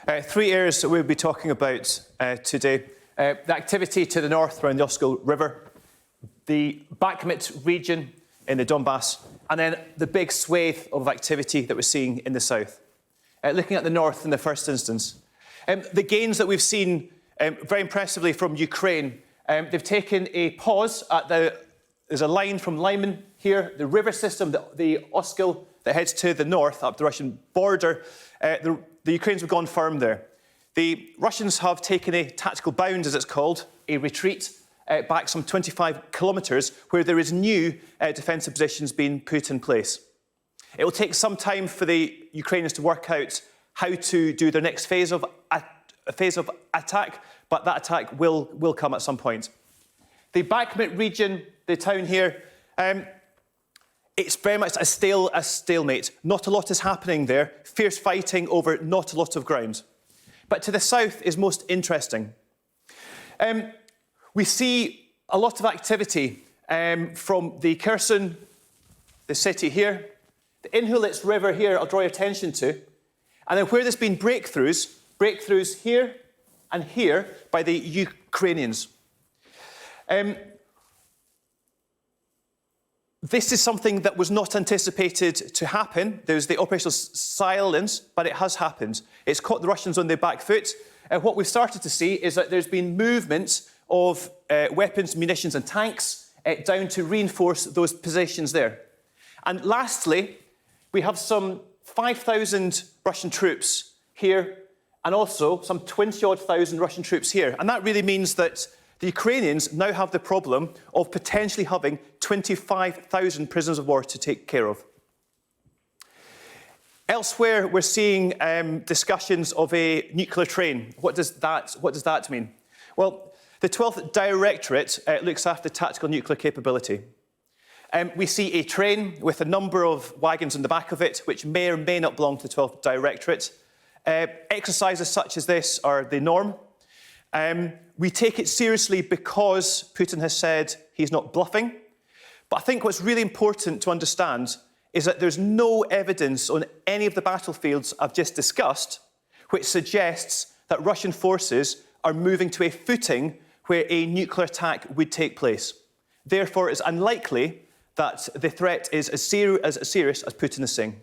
Three areas that we'll be talking about today. The activity to the north around the Oskil River, the Bakhmut region in the Donbass, and then the big swathe of activity that we're seeing in the south. Looking at the north in the first instance. The gains that we've seen very impressively from Ukraine, they've taken a pause at there's a line from Lyman here, the river system, the Oskil that heads to the north up the Russian border. The Ukrainians have gone firm there. The Russians have taken a tactical bound, as it's called, a retreat back some 25 kilometres, where there is new defensive positions being put in place. It will take some time for the Ukrainians to work out how to do their next phase of attack, but that attack will come at some point. The Bakhmut region, the town here, it's very much a stalemate. Not a lot is happening there. Fierce fighting over not a lot of ground. But to the south is most interesting. We see a lot of activity from the Kherson, the city here, the Inhulets River here, I'll draw your attention to, and then where there's been breakthroughs here and here by the Ukrainians. This is something that was not anticipated to happen. There's the operational silence, but it has happened. It's caught the Russians on their back foot. What we've started to see is that there's been movement of weapons, munitions and tanks down to reinforce those positions there. And lastly, we have some 5,000 Russian troops here and also some 20-odd thousand Russian troops here. And that really means that the Ukrainians now have the problem of potentially having 25,000 prisoners of war to take care of. Elsewhere, we're seeing discussions of a nuclear train. What does that mean? Well, the 12th Directorate looks after tactical nuclear capability. We see a train with a number of wagons in the back of it, which may or may not belong to the 12th Directorate. Exercises such as this are the norm. We take it seriously because Putin has said he's not bluffing. But I think what's really important to understand is that there's no evidence on any of the battlefields I've just discussed which suggests that Russian forces are moving to a footing where a nuclear attack would take place. Therefore, it's unlikely that the threat is as serious as Putin is saying.